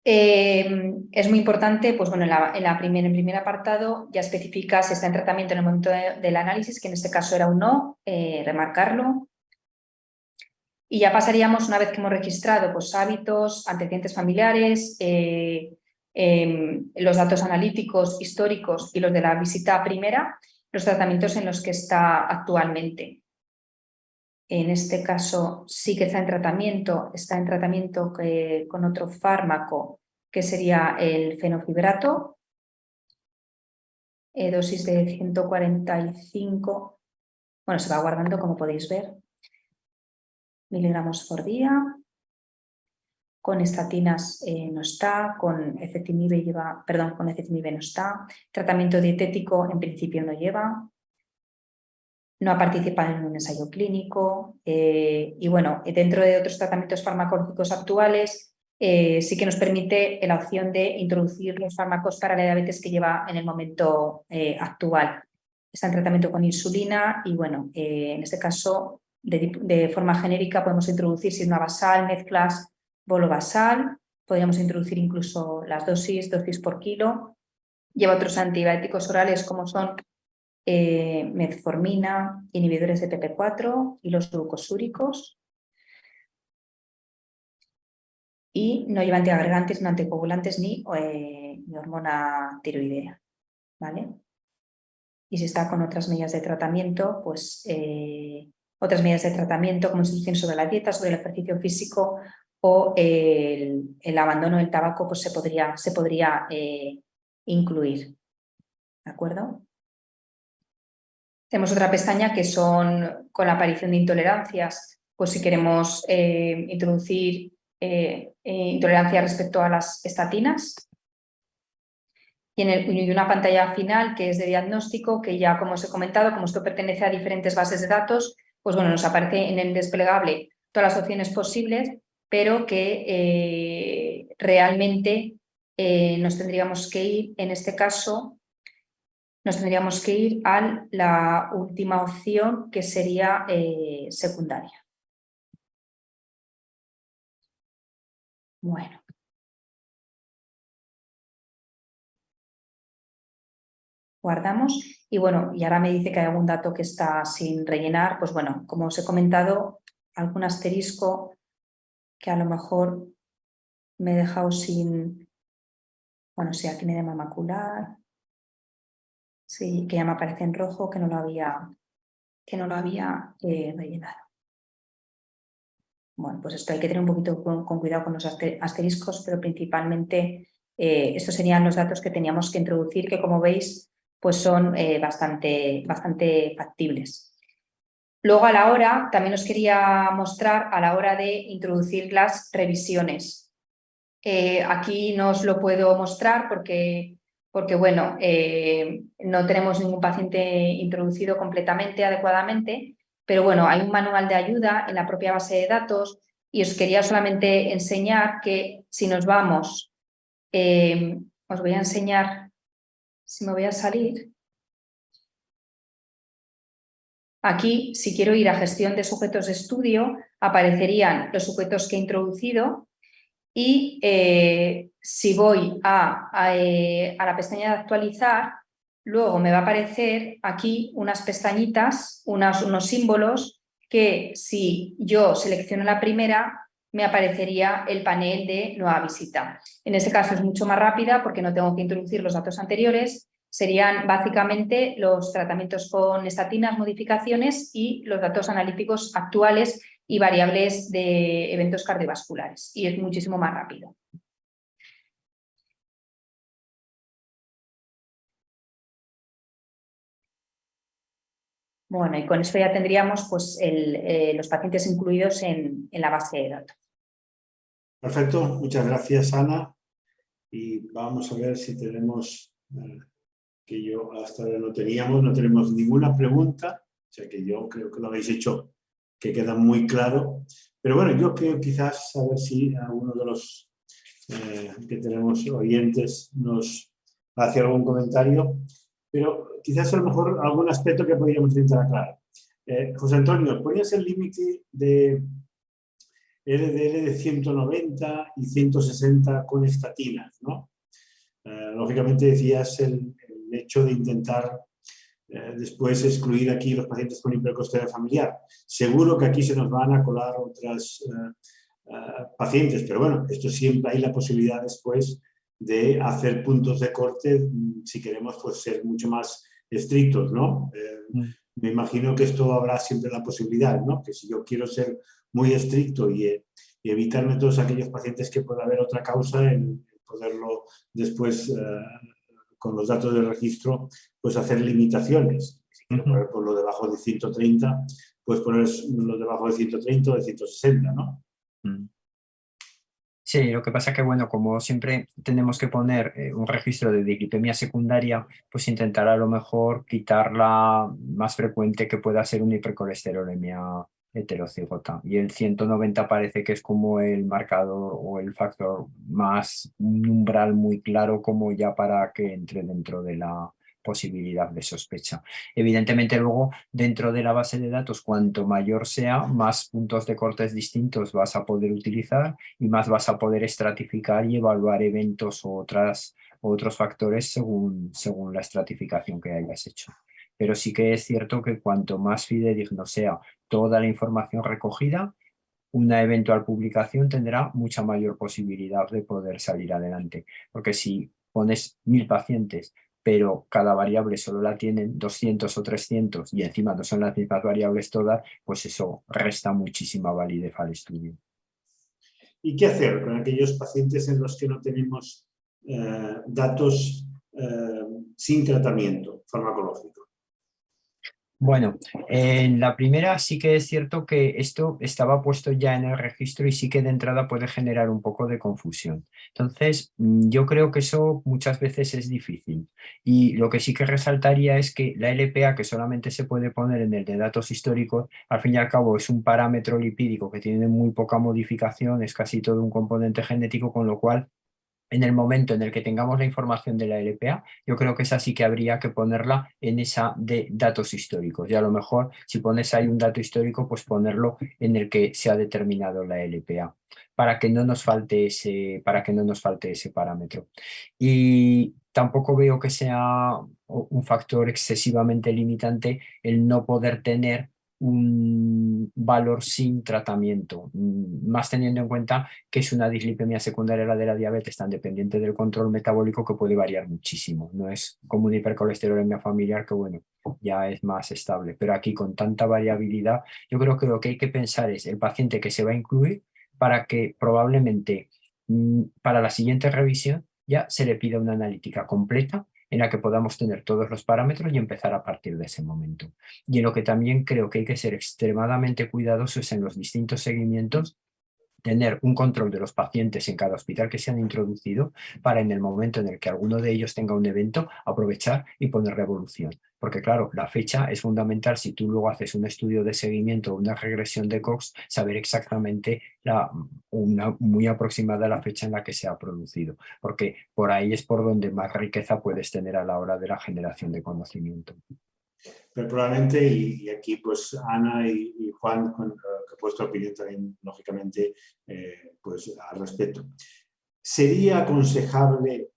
[SPEAKER 4] Es muy importante, pues bueno, en el primer apartado ya especifica si está en tratamiento en el momento del análisis, que en este caso era un no, remarcarlo. Y ya pasaríamos, una vez que hemos registrado pues, hábitos, antecedentes familiares, los datos analíticos, históricos y los de la visita primera, los tratamientos en los que está actualmente. En este caso sí que está en tratamiento con otro fármaco que sería el fenofibrato, dosis de 145, bueno, se va guardando como podéis ver, miligramos por día. Con estatinas no está, con ezetimibe no está. Tratamiento dietético en principio no lleva. No ha participado en un ensayo clínico. Y bueno, dentro de otros tratamientos farmacológicos actuales, sí que nos permite la opción de introducir los fármacos para la diabetes que lleva en el momento actual. Está en tratamiento con insulina y bueno, en este caso, de forma genérica podemos introducir sirnabasal, mezclas, bolo-basal, podríamos introducir incluso las dosis por kilo. Lleva otros antibióticos orales como son metformina, inhibidores de PP4 y los glucosúricos. Y no lleva antiagregantes, no anticoagulantes ni hormona tiroidea, ¿vale? Y si está con otras medidas de tratamiento, pues otras medidas de tratamiento como instrucción sobre la dieta, sobre el ejercicio físico o el abandono del tabaco, pues se podría incluir, ¿de acuerdo? Tenemos otra pestaña que son con la aparición de intolerancias, pues si queremos introducir intolerancia respecto a las estatinas. y una pantalla final que es de diagnóstico, que ya como os he comentado, como esto pertenece a diferentes bases de datos, pues bueno, nos aparece en el desplegable todas las opciones posibles, pero que realmente nos tendríamos que ir, en este caso, nos tendríamos que ir a la última opción, que sería secundaria. Bueno. Guardamos y bueno, y ahora me dice que hay algún dato que está sin rellenar, pues bueno, como os he comentado, algún asterisco que a lo mejor me he dejado sin, bueno, sí, aquí me llama macular, sí, que ya me aparece en rojo, que no lo había rellenado. Bueno, pues esto hay que tener un poquito con cuidado con los asteriscos, pero principalmente estos serían los datos que teníamos que introducir, que como veis, pues son bastante factibles. Luego a la hora, también os quería mostrar a la hora de introducir las revisiones. Aquí no os lo puedo mostrar porque bueno, no tenemos ningún paciente introducido completamente, adecuadamente, pero bueno, hay un manual de ayuda en la propia base de datos y os quería solamente enseñar que si nos vamos, os voy a enseñar, si me voy a salir. Aquí, si quiero ir a gestión de sujetos de estudio, aparecerían los sujetos que he introducido y si voy a la pestaña de actualizar, luego me va a aparecer aquí unas pestañitas, unos símbolos que si yo selecciono la primera, me aparecería el panel de nueva visita. En este caso es mucho más rápida porque no tengo que introducir los datos anteriores. Serían básicamente los tratamientos con estatinas, modificaciones y los datos analíticos actuales y variables de eventos cardiovasculares. Y es muchísimo más rápido. Bueno, y con esto ya tendríamos pues, los pacientes incluidos en la base de datos.
[SPEAKER 1] Perfecto, muchas gracias, Ana. Y vamos a ver si tenemos, que yo hasta ahora no tenemos ninguna pregunta, o sea que yo creo que lo habéis hecho, que queda muy claro. Pero bueno, yo creo quizás a ver si alguno de los que tenemos oyentes nos hace algún comentario, pero quizás a lo mejor algún aspecto que podríamos intentar aclarar. José Antonio, ¿ponías el límite de LDL de 190 y 160 con estatinas, ¿no? Lógicamente decías el hecho de intentar después excluir aquí los pacientes con hipercolesterolemia familiar. Seguro que aquí se nos van a colar otras pacientes, pero bueno, esto siempre hay la posibilidad después de hacer puntos de corte si queremos pues, ser mucho más estrictos, ¿no? Me imagino que esto habrá siempre la posibilidad, ¿no? Que si yo quiero ser muy estricto y evitarme todos aquellos pacientes que pueda haber otra causa, en poderlo después, con los datos del registro, pues hacer limitaciones. Si quiero poner por lo debajo de 130, pues poner lo debajo de 130 o de 160, ¿no?
[SPEAKER 3] Sí, lo que pasa que, bueno, como siempre tenemos que poner un registro de dislipemia secundaria, pues intentar a lo mejor quitarla más frecuente que pueda ser una hipercolesterolemia heterocigota. Y el 190 parece que es como el marcador o el factor más, un umbral muy claro como ya para que entre dentro de la posibilidad de sospecha. Evidentemente luego dentro de la base de datos cuanto mayor sea, más puntos de cortes distintos vas a poder utilizar y más vas a poder estratificar y evaluar eventos o otros factores según la estratificación que hayas hecho. Pero sí que es cierto que cuanto más fidedigno sea toda la información recogida, una eventual publicación tendrá mucha mayor posibilidad de poder salir adelante. Porque si pones 1000 pacientes, pero cada variable solo la tienen 200 o 300 y encima no son las mismas variables todas, pues eso resta muchísima validez al estudio.
[SPEAKER 1] ¿Y qué hacer con aquellos pacientes en los que no tenemos datos sin tratamiento farmacológico?
[SPEAKER 3] Bueno, en la primera sí que es cierto que esto estaba puesto ya en el registro y sí que de entrada puede generar un poco de confusión. Entonces, yo creo que eso muchas veces es difícil. Y lo que sí que resaltaría es que la LPA, que solamente se puede poner en el de datos históricos, al fin y al cabo es un parámetro lipídico que tiene muy poca modificación, es casi todo un componente genético, con lo cual en el momento en el que tengamos la información de la LPA, yo creo que esa sí que habría que ponerla en esa de datos históricos. Y a lo mejor, si pones ahí un dato histórico, pues ponerlo en el que se ha determinado la LPA, para que no nos falte ese parámetro. Y tampoco veo que sea un factor excesivamente limitante el no poder tener un valor sin tratamiento, más teniendo en cuenta que es una dislipemia secundaria la de la diabetes tan dependiente del control metabólico que puede variar muchísimo. No es como una hipercolesterolemia familiar que, bueno, ya es más estable. Pero aquí con tanta variabilidad, yo creo que lo que hay que pensar es el paciente que se va a incluir para que probablemente para la siguiente revisión ya se le pida una analítica completa en la que podamos tener todos los parámetros y empezar a partir de ese momento. Y en lo que también creo que hay que ser extremadamente cuidadosos en los distintos seguimientos, tener un control de los pacientes en cada hospital que se han introducido para en el momento en el que alguno de ellos tenga un evento, aprovechar y poner revolución. Porque claro, la fecha es fundamental si tú luego haces un estudio de seguimiento o una regresión de Cox, saber exactamente una muy aproximada la fecha en la que se ha producido, porque por ahí es por donde más riqueza puedes tener a la hora de la generación de conocimiento.
[SPEAKER 1] Pero probablemente, y aquí pues Ana y Juan, que vuestra opinión también, lógicamente, pues al respecto. ¿Sería aconsejable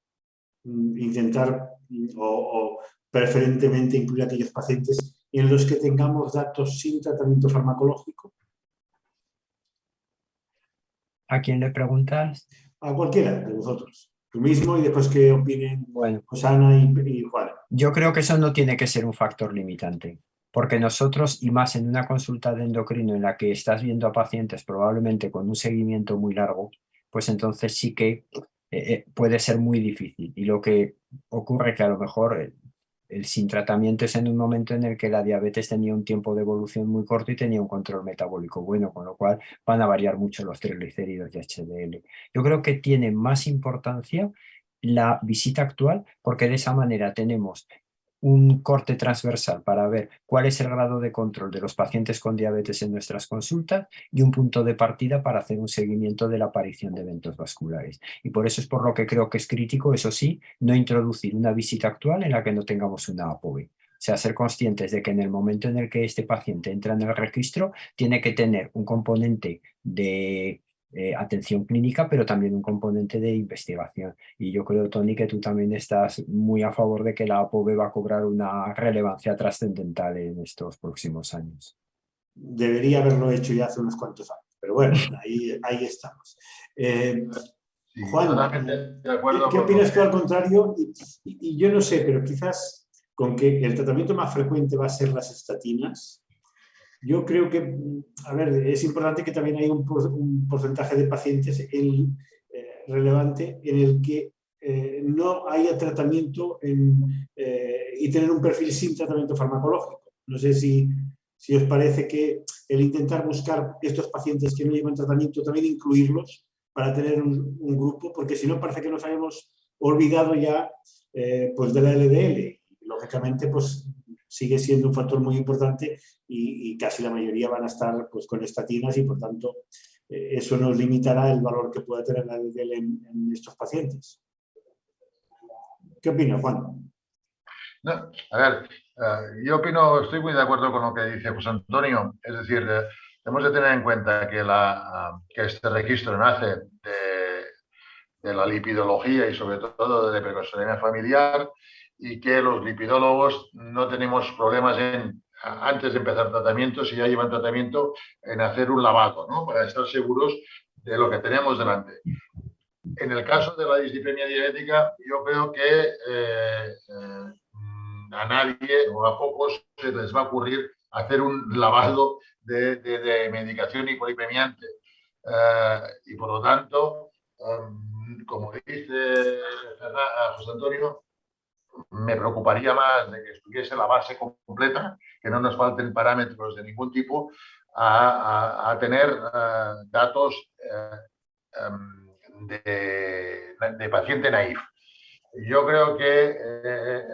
[SPEAKER 1] intentar o preferentemente incluir a aquellos pacientes en los que tengamos datos sin tratamiento farmacológico?
[SPEAKER 3] ¿A quién le preguntas?
[SPEAKER 1] A cualquiera de vosotros. Tú mismo y después que opinen
[SPEAKER 3] Bueno,
[SPEAKER 1] pues Ana y Juan.
[SPEAKER 3] yo creo que eso no tiene que ser un factor limitante, porque nosotros, y más en una consulta de endocrino en la que estás viendo a pacientes probablemente con un seguimiento muy largo, pues entonces sí que puede ser muy difícil. Y lo que ocurre que a lo mejor el sin tratamiento es en un momento en el que la diabetes tenía un tiempo de evolución muy corto y tenía un control metabólico bueno, con lo cual van a variar mucho los triglicéridos y HDL. Yo creo que tiene más importancia la visita actual, porque de esa manera tenemos un corte transversal para ver cuál es el grado de control de los pacientes con diabetes en nuestras consultas y un punto de partida para hacer un seguimiento de la aparición de eventos vasculares. Y por eso es por lo que creo que es crítico, eso sí, no introducir una visita actual en la que no tengamos una ApoB. O sea, ser conscientes de que en el momento en el que este paciente entra en el registro, tiene que tener un componente de atención clínica, pero también un componente de investigación. Y yo creo, Tony, que tú también estás muy a favor de que la ApoB va a cobrar una relevancia trascendental en estos próximos años.
[SPEAKER 1] Debería haberlo hecho ya hace unos cuantos años, pero bueno, ahí estamos.
[SPEAKER 2] Sí,
[SPEAKER 1] Juan,
[SPEAKER 2] totalmente de acuerdo
[SPEAKER 1] ¿qué opinas tú al contrario? Y yo no sé, pero quizás con que el tratamiento más frecuente va a ser las estatinas, yo creo que, a ver, es importante que también haya un porcentaje de pacientes relevante en el que no haya tratamiento y tener un perfil sin tratamiento farmacológico. No sé si os parece que el intentar buscar estos pacientes que no llevan tratamiento, también incluirlos para tener un grupo, porque si no parece que nos hayamos olvidado ya pues de la LDL. Y, lógicamente, pues sigue siendo un factor muy importante y casi la mayoría van a estar pues, con estatinas y, por tanto, eso nos limitará el valor que pueda tener la LDL en estos pacientes. ¿Qué opina, Juan?
[SPEAKER 2] No, a ver, yo opino, estoy muy de acuerdo con lo que dice José Antonio. Es decir, hemos de tener en cuenta que este registro nace de la lipidología y sobre todo de la hipercolesterolemia familiar, y que los lipidólogos no tenemos problemas antes de empezar tratamiento, si ya llevan tratamiento, en hacer un lavado, ¿no? Para estar seguros de lo que tenemos delante. En el caso de la dislipemia diabética, yo creo que a nadie o a pocos se les va a ocurrir hacer un lavado de medicación hipolipemiante. Y por lo tanto, como dice José Antonio, me preocuparía más de que estuviese la base completa, que no nos falten parámetros de ningún tipo, a tener datos de paciente naif. Yo creo que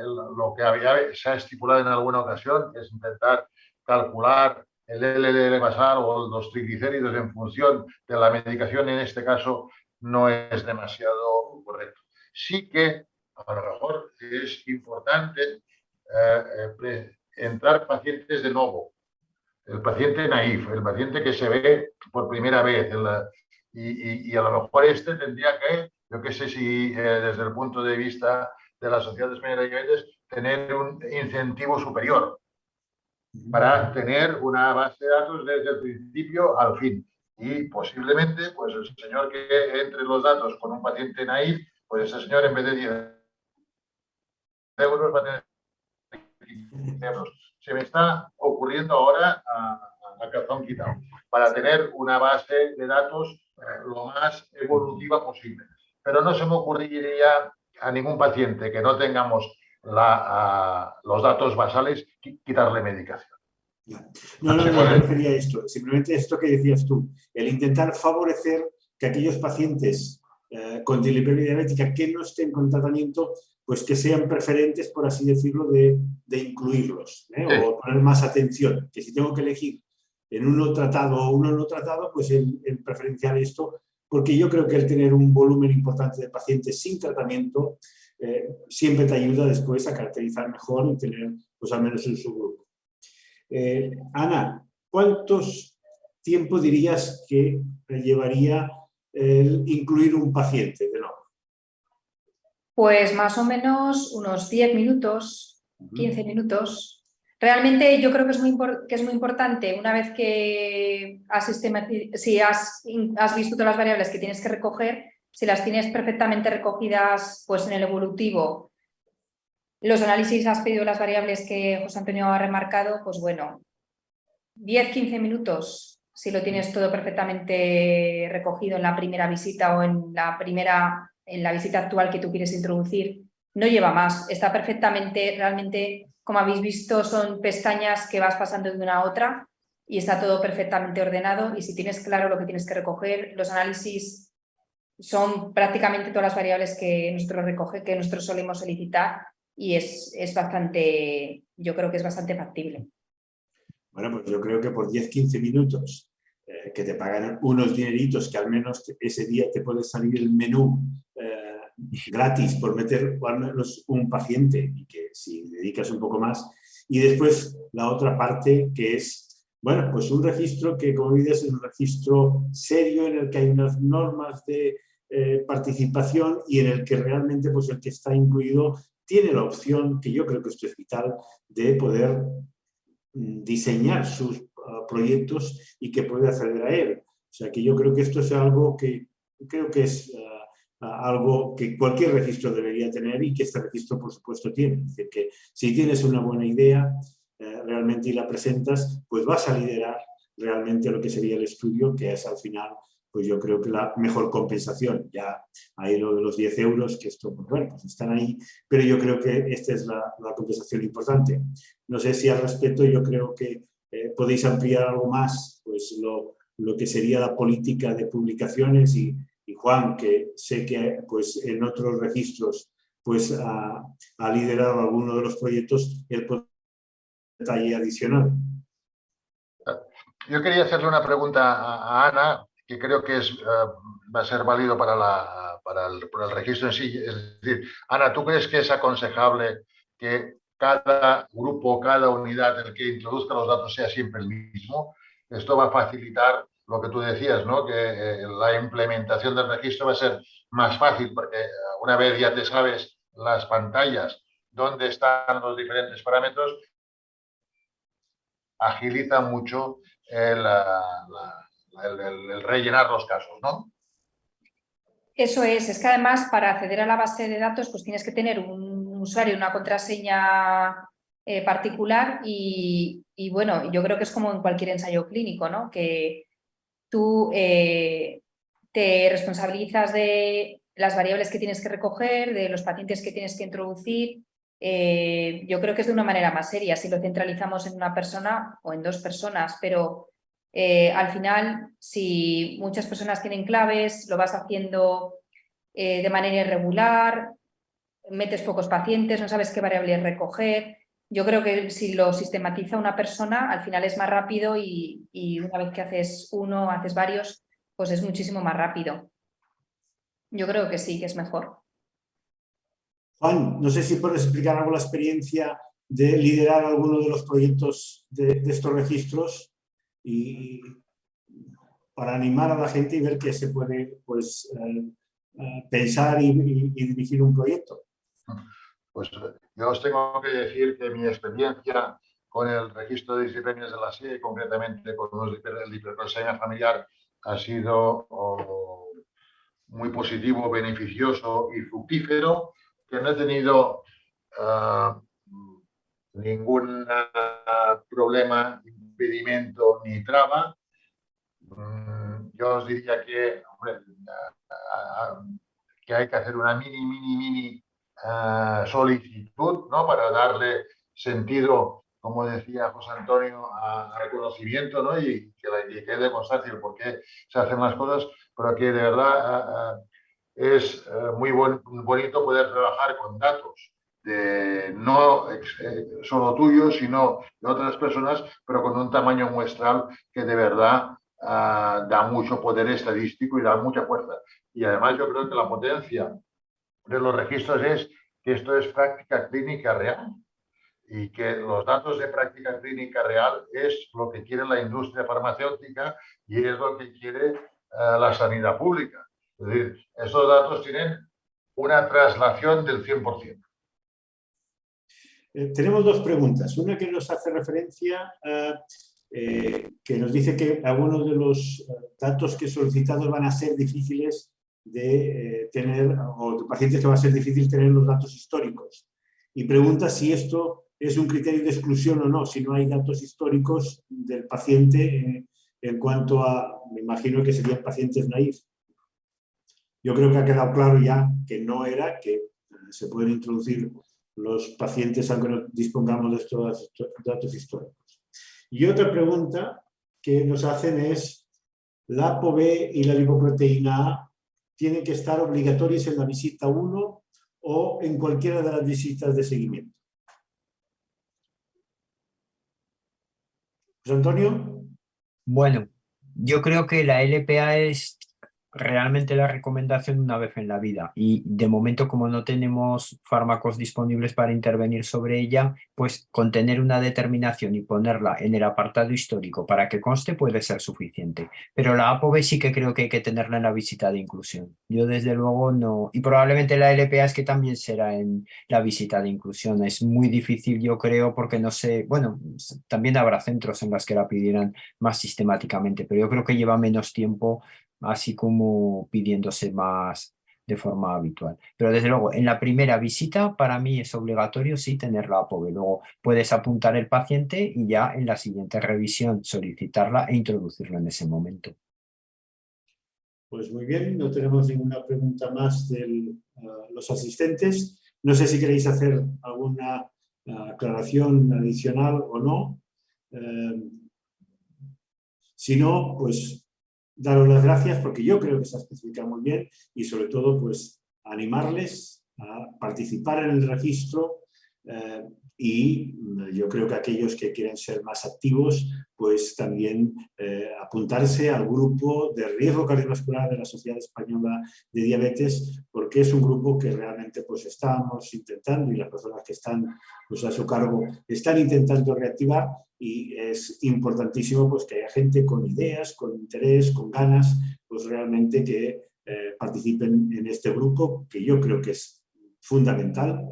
[SPEAKER 2] lo que se ha estipulado en alguna ocasión es intentar calcular el LDL basal o los triglicéridos en función de la medicación, en este caso no es demasiado correcto. Sí que a lo mejor es importante entrar pacientes de nuevo, el paciente naif, el paciente que se ve por primera vez, y a lo mejor tendría que, yo qué sé si desde el punto de vista de la Sociedad Española de Diabetes, tener un incentivo superior para tener una base de datos desde el principio al fin. Y posiblemente, pues el señor que entre los datos con un paciente naif, pues ese señor en vez de 10 euros va a tener 15 euros. Se me está ocurriendo ahora a calzón quitado, para tener una base de datos lo más evolutiva posible. Pero no se me ocurriría a ningún paciente que no tengamos los datos basales quitarle medicación.
[SPEAKER 1] No me refería a esto, simplemente esto que decías tú, el intentar favorecer que aquellos pacientes con dislipidemia diabética que no estén con tratamiento, pues que sean preferentes, por así decirlo, de incluirlos, sí. O poner más atención, que si tengo que elegir en uno tratado o uno no tratado, pues el preferenciar esto, porque yo creo que el tener un volumen importante de pacientes sin tratamiento siempre te ayuda después a caracterizar mejor y tener, pues al menos un subgrupo. Ana, ¿cuántos tiempo dirías que llevaría el incluir un paciente de nuevo?
[SPEAKER 4] Pues más o menos unos 10 minutos, 15 minutos. Realmente yo creo que es muy importante, una vez que si has visto todas las variables que tienes que recoger, si las tienes perfectamente recogidas pues en el evolutivo, los análisis has pedido las variables que José Antonio ha remarcado, pues bueno, 10-15 minutos, si lo tienes todo perfectamente recogido en la primera visita o en la visita actual que tú quieres introducir, no lleva más. Está perfectamente, realmente, como habéis visto, son pestañas que vas pasando de una a otra y está todo perfectamente ordenado. Y si tienes claro lo que tienes que recoger, los análisis son prácticamente todas las variables que nosotros solemos solicitar y es bastante, yo creo que es bastante factible.
[SPEAKER 1] Bueno, pues yo creo que por 10-15 minutos que te pagan unos dineritos que al menos ese día te puede salir el menú gratis por meter al menos un paciente y que si dedicas un poco más. Y después la otra parte que es, bueno, pues un registro que como dices es un registro serio en el que hay unas normas de participación y en el que realmente pues el que está incluido tiene la opción, que yo creo que esto es vital, de poder diseñar sus proyectos y que puede acceder a él. O sea que yo creo que esto es algo que creo que es algo que cualquier registro debería tener y que este registro por supuesto tiene. Es decir, que si tienes una buena idea realmente y la presentas, pues vas a liderar realmente lo que sería el estudio, que es al final pues yo creo que la mejor compensación. Ya hay lo de los 10 euros, que esto, pues bueno, pues están ahí, pero yo creo que esta es la compensación importante. No sé si al respecto yo creo que podéis ampliar algo más, pues lo que sería la política de publicaciones y Juan, que sé que pues en otros registros pues ha liderado alguno de los proyectos, el detalle adicional.
[SPEAKER 2] Yo quería hacerle una pregunta a Ana, que creo que va a ser válido para el registro en sí. Es decir, Ana, ¿tú crees que es aconsejable que cada grupo, cada unidad en el que introduzca los datos sea siempre el mismo? Esto va a facilitar lo que tú decías, ¿no? Que la implementación del registro va a ser más fácil, porque una vez ya te sabes las pantallas, dónde están los diferentes parámetros, agiliza mucho el rellenar los casos, ¿no?
[SPEAKER 4] Eso es que además para acceder a la base de datos pues tienes que tener un usuario, una contraseña particular y bueno, yo creo que es como en cualquier ensayo clínico, ¿no? Que tú te responsabilizas de las variables que tienes que recoger, de los pacientes que tienes que introducir yo creo que es de una manera más seria si lo centralizamos en una persona o en dos personas, pero al final, si muchas personas tienen claves, lo vas haciendo de manera irregular, metes pocos pacientes, no sabes qué variables recoger. Yo creo que si lo sistematiza una persona, al final es más rápido y una vez que haces uno, haces varios, pues es muchísimo más rápido. Yo creo que sí, que es mejor.
[SPEAKER 1] Juan, no sé si puedes explicar algo la experiencia de liderar alguno de los proyectos de estos registros y para animar a la gente y ver que se puede pues, pensar y dirigir un proyecto.
[SPEAKER 2] Pues yo os tengo que decir que mi experiencia con el registro de disciplinas de la SIE, concretamente con el hipercalcemia familiar, ha sido muy positivo, beneficioso y fructífero, que no he tenido ningún problema, impedimento ni traba. Yo os diría que, hombre, que hay que hacer una mini solicitud, ¿no? Para darle sentido, como decía José Antonio, a reconocimiento, ¿no? Y que quede constancia el por qué se hacen las cosas, pero que de verdad es muy bonito poder trabajar con datos no solo tuyos, sino de otras personas, pero con un tamaño muestral que de verdad da mucho poder estadístico y da mucha fuerza. Y además yo creo que la potencia de los registros es que esto es práctica clínica real y que los datos de práctica clínica real es lo que quiere la industria farmacéutica y es lo que quiere la sanidad pública. Es decir, estos datos tienen una traslación del 100%.
[SPEAKER 1] Tenemos dos preguntas. Una que nos hace referencia a que nos dice que algunos de los datos que solicitados van a ser difíciles de tener, o de pacientes que va a ser difícil tener los datos históricos. Y pregunta si esto es un criterio de exclusión o no, si no hay datos históricos del paciente en cuanto a, me imagino que serían pacientes naif. Yo creo que ha quedado claro ya que no era, que se pueden introducir los pacientes aunque no dispongamos de estos datos históricos. Y otra pregunta que nos hacen es, ¿la ApoB y la lipoproteína A tienen que estar obligatorias en la visita 1 o en cualquiera de las visitas de seguimiento? José Antonio.
[SPEAKER 3] Bueno, yo creo que la LPA es realmente la recomendación una vez en la vida y de momento, como no tenemos fármacos disponibles para intervenir sobre ella, pues con tener una determinación y ponerla en el apartado histórico para que conste puede ser suficiente, pero la ApoB sí que creo que hay que tenerla en la visita de inclusión. Yo desde luego no, y probablemente la LPA es que también será en la visita de inclusión. Es muy difícil, yo creo, porque no sé, bueno, también habrá centros en los que la pidieran más sistemáticamente, pero yo creo que lleva menos tiempo así como pidiéndose más de forma habitual. Pero desde luego, en la primera visita para mí es obligatorio sí tener la ApoB. Luego puedes apuntar el paciente y ya en la siguiente revisión solicitarla e introducirlo en ese momento.
[SPEAKER 1] Pues muy bien, no tenemos ninguna pregunta más de los asistentes. No sé si queréis hacer alguna aclaración adicional o no. Si no, pues daros las gracias porque yo creo que se ha especificado muy bien y sobre todo pues animarles a participar en el registro y yo creo que aquellos que quieren ser más activos pues también apuntarse al grupo de riesgo cardiovascular de la Sociedad Española de Diabetes, porque es un grupo que realmente pues estamos intentando y las personas que están pues a su cargo están intentando reactivar y es importantísimo pues que haya gente con ideas, con interés, con ganas, pues realmente que participen en este grupo que yo creo que es fundamental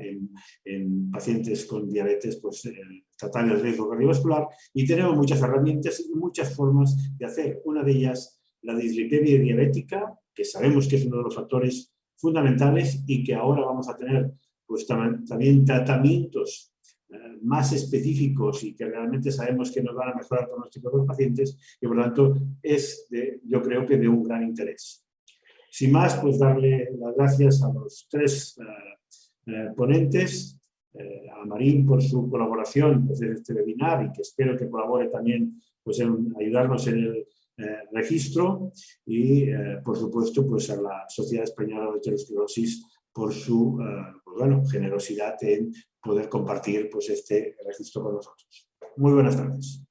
[SPEAKER 1] en pacientes con diabetes, pues tratar el riesgo cardiovascular y tenemos muchas herramientas y muchas formas de hacer. Una de ellas, la dislipemia diabética, que sabemos que es uno de los factores fundamentales y que ahora vamos a tener pues también tratamientos más específicos y que realmente sabemos que nos van a mejorar el pronóstico de los pacientes y por lo tanto es yo creo que de un gran interés. Sin más, pues darle las gracias a los tres ponentes a Marín por su colaboración pues, en este webinar y que espero que colabore también pues, en ayudarnos en el registro y, por supuesto, pues, a la Sociedad Española de Aterosclerosis por su pues, bueno, generosidad en poder compartir pues, este registro con nosotros. Muy buenas tardes.